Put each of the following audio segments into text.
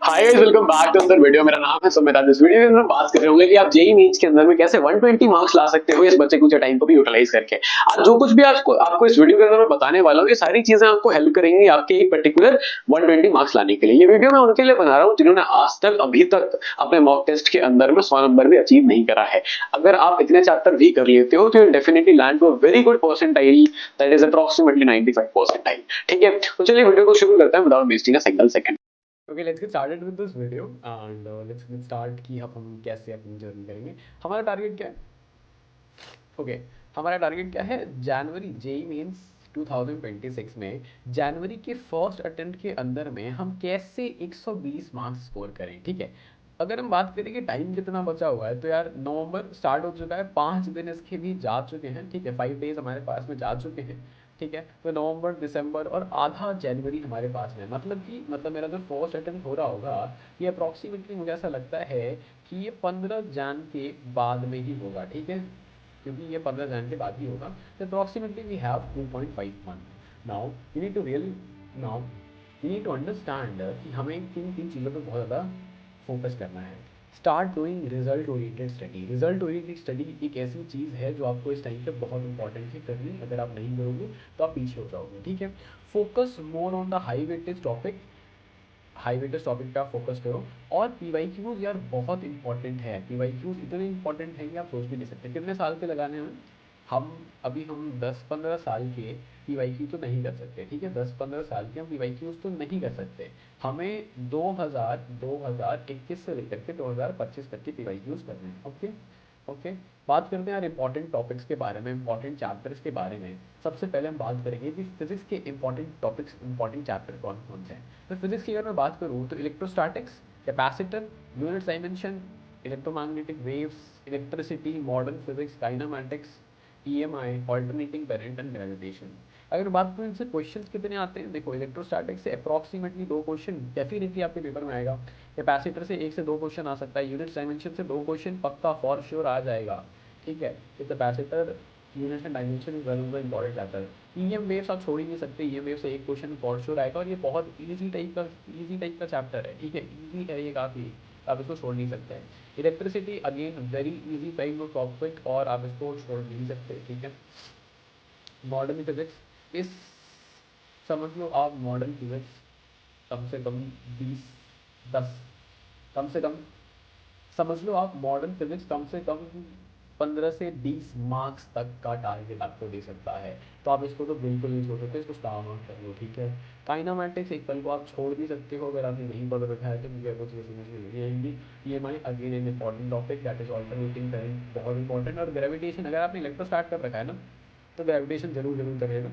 Hi guys, welcome back to another video. मेरा नाम है सुमित। आज इस वीडियो में हम बात कर रहे होंगे कि आप जेईई मेंस के अंदर में कैसे 120 मार्क्स ला सकते हो इस बचे कुछ टाइम को भी यूटिलाइज करके। आज जो कुछ भी आपको इस वीडियो के अंदर मैं बताने वाला हूँ, ये सारी चीजें आपको हेल्प करेंगी आपके एक पर्टिकुलर 120 मार्क्स लाने के लिए। ये वीडियो मैं उनके लिए बना रहा हूँ जिन्होंने आज तक अभी तक अपने मॉक टेस्ट के अंदर में 100 नंबर भी अचीव नहीं करा है। अगर आप इतने चैप्टर भी कर लेते हो तो definitely land to very good percentile, that is approximately 95 percentile. ठीक है, तो चलिए वीडियो को शुरू करते हैं without wasting a single second. Okay, let's get started with this video and let's get start कि हम कैसे अपनी जर्नी करेंगे। हमारा टारगेट क्या है? ओके, हमारा टारगेट क्या है? जनवरी जेईई मेंस 2026 में जनवरी के फर्स्ट अटेम्प्ट के अंदर में हम कैसे 120 मार्क्स स्कोर करें। ठीक है, अगर हम बात करें कि टाइम कितना बचा हुआ है, तो यार नवंबर स्टार्ट हो चुका है, 5 दिन इसके भी जा चुके हैं। ठीक है, 5 डेज हमारे पास में जा चुके हैं। ठीक है, तो नवंबर, दिसंबर और आधा जनवरी हमारे पास में, मतलब मेरा जो फर्स्ट अटेम्प्ट हो रहा होगा, ये अप्रॉक्सीमेटली मुझे ऐसा लगता है कि ये 15 जन के बाद में ही होगा। ठीक है, क्योंकि ये 15 जन के बाद ही होगा। तो approximately we have 2.5 month. Now you need to really now you need to understand कि हमें किन किन चीज़ों पर बहुत ज़्यादा फोकस करना है। Start doing result oriented study. Result oriented study एक ऐसी चीज़ है जो आपको इस टाइम पे बहुत इंपॉर्टेंट है करनी। अगर आप नहीं करोगे तो आप पीछे हो जाओगे। ठीक है, focus more on the high weightage topic. High weightage topic पे आप फोकस करो। और पीवाईक्यूज यार बहुत इंपॉर्टेंट है। पीवाईक्यूज इतने इंपॉर्टेंट है कि आप सोच भी नहीं सकते कितने साल के लगाने हैं। हम 10-15 साल के पीवाईक्यू तो नहीं कर सकते। ठीक है, 10-15 साल के हम पीवाईक्यूज तो नहीं कर सकते। हमें 2021 से लेकर के 2025 तक के पीवाईक्यूज करने हैं। ओके ओके, बात करते हैं यार इंपॉर्टेंट टॉपिक्स के बारे में, इंपॉर्टेंट चैप्टर्स के बारे में। सबसे पहले हम बात करेंगे कि फिजिक्स के इंपॉर्टेंट टॉपिक्स, इंपॉर्टेंट चैप्टर कौन कौन से हैं। तो फिजिक्स की अगर मैं बात करूँ तो electrostatics, capacitor, unit dimension, electromagnetic waves, electricity, modern physics, kinematics, EMI, alternating current and gravitation. अगर बात करूँ इनसे क्वेश्चंस कितने आते हैं, देखो इलेक्ट्रोस्टैटिक से अप्रॉक्सीमेटली 2 क्वेश्चन डेफिनेटली आपके पेपर में आएगा। कैपेसिटर से 1 से 2 क्वेश्चन आ सकता है। यूनिट डायमेंशन से 2 क्वेश्चन पक्का फॉर श्योर आ जाएगा। ठीक है, तो capacitor, unit and dimension is one of the important chapter. EM waves आप छोड़ ही नहीं सकते। ईएम वेव से 1 क्वेश्चन फॉर श्योर आएगा और ये बहुत इजी टाइप का चैप्टर है। ठीक है, इजी है ये काफ़ी, आप इसको छोड़ नहीं सकते हैं। Electricity again very easy type of topic और आप इसको छोड़ नहीं सकते। ठीक है, मॉडर्न फिजिक्स इस, समझ लो आप मॉडर्न फिजिक्स कम से कम 20 10 कम से कम समझ लो आप मॉडर्न फिजिक्स कम से कम 15 से 20 मार्क्स तक का टारगेट आपको दे सकता है। तो आप इसको तो बिल्कुल नहीं छोड़ सकते, इसको स्टार मार्क कर लो। ठीक है, काइनामेटिक्स एक पल को आप छोड़ भी सकते हो अगर आपने नहीं पढ़ रखा है तो, मुझे कुछ समझ में नहीं आएंगी। E M I again an important topic, that is alternating current, बहुत इंपॉर्टेंट। और ग्रेविटेशन अगर आपने इलेक्ट्रो स्टार्ट कर रखा है ना, तो ग्रेविटेशन जरूर जरूर करेगा,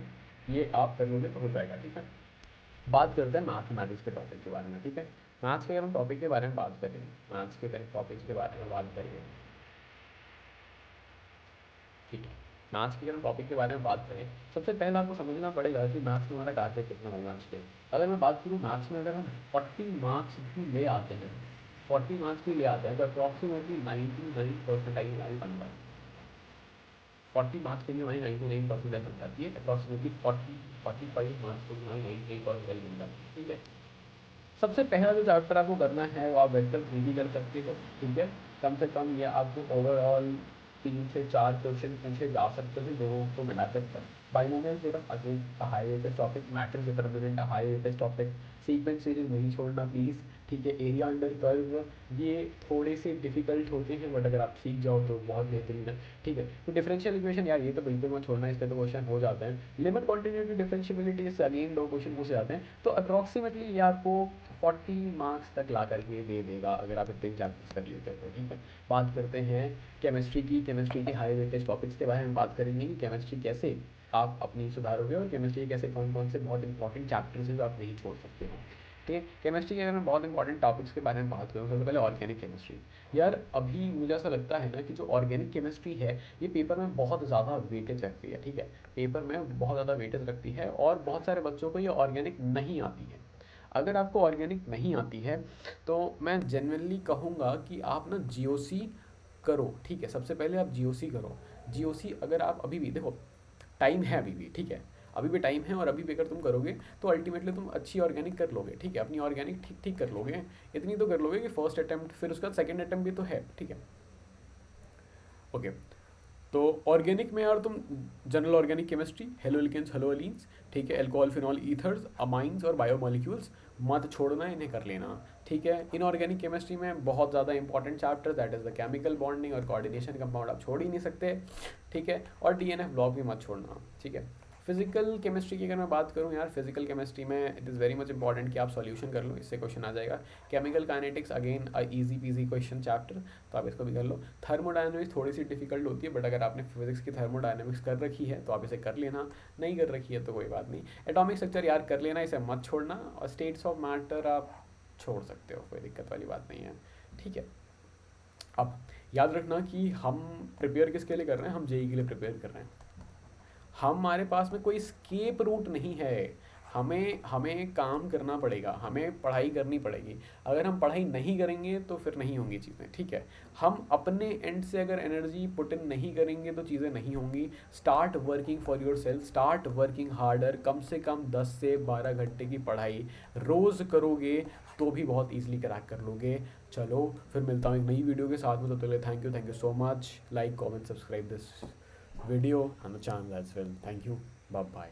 ये आप कर लोगे तो हो जाएगा। ठीक है, बात करते हैं मैथमेटिक्स के टॉपिक के बारे में। ठीक है, मैथ्स के अगर हम टॉपिक के बारे में बात करें, मैथ्स के टॉपिक्स के बारे में बात करेंगे। ठीक है, मैथ्स के अगर हम टॉपिक के बारे में बात करें, सबसे पहले आपको समझना पड़ेगा कि मैथ्स में हमारा टारगेट कितना होगा मैथ्स के। अगर मैं बात करूँ मैथ्स में, अगर हम 40 मार्क्स भी ले आते हैं, 40 मार्क्स भी ले आते हैं तो अप्रॉक्सीमेटली 99% आई हमारी बन पाए। 40 मार्क्स के लिए हमारी 99% बन जाती है। अप्रॉक्सीमेटली 45 मार्क्स को हमारी 99% बन जाती है। ठीक है, सबसे पहला जो चैप्टर आपको करना है वो आप वेक्टर थ्री डी कर सकते हो। ठीक है, कम से कम ये आपको ओवरऑल 3 से 4 क्वेश्चन पूछे जा सकते थे दोनों को मिलाकर। Binomial theorem again high weightage topic, matrix determinant high weightage topic, sequence series नहीं छोड़ना प्लीज़। ठीक है, एरिया अंडर कर्व ये थोड़े से डिफिकल्ट होते हैं बट अगर आप सीख जाओ तो बहुत बेहतरीन है। ठीक है, तो डिफरेंशियल इक्वेशन यार ये तो बिल्कुल मत छोड़ना, इस पर तो क्वेश्चन हो जाते हैं। लिमिट कॉन्टिन्यूटी डिफरेंशियबिलिटी से अगेन 2 क्वेश्चन पूछे जाते हैं। तो अप्रॉक्सीमेटली ये आपको 40 मार्क्स तक ला करके दे देगा अगर आप इतने चैप्टर्स कर लेते हो। ठीक है, बात करते हैं केमिस्ट्री की। केमिस्ट्री के हाई वेटेज टॉपिक्स के बारे में बात करेंगे कि केमिस्ट्री कैसे आप अपनी सुधारोगे और केमिस्ट्री कैसे कौन कौन से बहुत इंपॉर्टेंट चैप्टर्स हैं जो आप नहीं छोड़ सकते हो। ठीक है, केमिस्ट्री के अगर मैं बहुत इंपॉर्टेंट टॉपिक्स के बारे में बात करूँ, सबसे पहले ऑर्गेनिक केमिस्ट्री। यार अभी मुझे ऐसा लगता है ना कि जो ऑर्गेनिक केमिस्ट्री है ये पेपर में बहुत ज़्यादा वेटेज रखती है। ठीक है, पेपर में बहुत ज़्यादा वेटेज रखती है और बहुत सारे बच्चों को ये ऑर्गेनिक नहीं आती है। अगर आपको ऑर्गेनिक नहीं आती है तो मैं जेन्युइनली कहूँगा कि आप ना जीओसी करो। ठीक है, सबसे पहले आप जीओसी करो। जीओसी अगर आप अभी भी देखो, टाइम है अभी भी। ठीक है, अभी भी टाइम है, और अभी भी अगर तुम करोगे तो अल्टीमेटली तुम अच्छी ऑर्गेनिक कर लोगे, ठीक है, अपनी ऑर्गेनिक ठीक ठीक कर लोगे, इतनी तो कर लोगे कि फर्स्ट अटैम्प्ट, फिर उसका सेकंड अटैम्प्ट भी तो है, ठीक है। ओके, तो ऑर्गेनिक में यार तुम general organic chemistry, haloalkanes, haloarenes, ठीक है, एल्कोहल, फिनॉल, ईथर्स, अमाइंस और बायोमोलिक्यूल्स मत छोड़ना, इन्हें कर लेना, ठीक है। इनऑर्गेनिक केमिस्ट्री में बहुत ज़्यादा important chapter that is the chemical bonding और कोऑर्डिनेशन कंपाउंड आप छोड़ ही नहीं सकते, ठीक है, और डीएनएफ ब्लॉक भी मत छोड़ना, ठीक है। फिजिकल केमिस्ट्री की अगर मैं बात करूँ यार, फिजिकल केमिस्ट्री में it is very much important कि आप सॉल्यूशन कर लो, इससे क्वेश्चन आ जाएगा। Chemical kinetics again a easy PG question chapter, तो आप इसको भी कर लो। थर्मोडायनेमिक्स थोड़ी सी डिफिकल्ट होती है, बट अगर आपने फिजिक्स की थर्मोडायनेमिक्स कर रखी है तो आप इसे कर लेना, नहीं कर रखी है तो कोई बात नहीं। एटॉमिक स्ट्रक्चर यार कर लेना, इसे मत छोड़ना, और स्टेट्स ऑफ मैटर आप छोड़ सकते हो, कोई दिक्कत वाली बात नहीं है, ठीक है। अब याद रखना कि हम प्रिपेयर किसके लिए कर रहे हैं, हम जेई के लिए प्रिपेयर कर रहे हैं। हमारे पास में कोई स्केप रूट नहीं है, हमें हमें काम करना पड़ेगा, हमें पढ़ाई करनी पड़ेगी। अगर हम पढ़ाई नहीं करेंगे तो फिर नहीं होंगी चीज़ें, ठीक है। हम अपने एंड से अगर एनर्जी पुट इन नहीं करेंगे तो चीज़ें नहीं होंगी। Start working for yourself, start working harder, कम से कम 10 से 12 घंटे की पढ़ाई रोज़ करोगे तो भी बहुत ईजिली क्रैक कर लोगे। चलो फिर मिलता हूँ एक नई वीडियो के साथ में, तब तक के लिए thank you so much. Like, comment, subscribe this video and the channel as well. Thank you. Bye bye.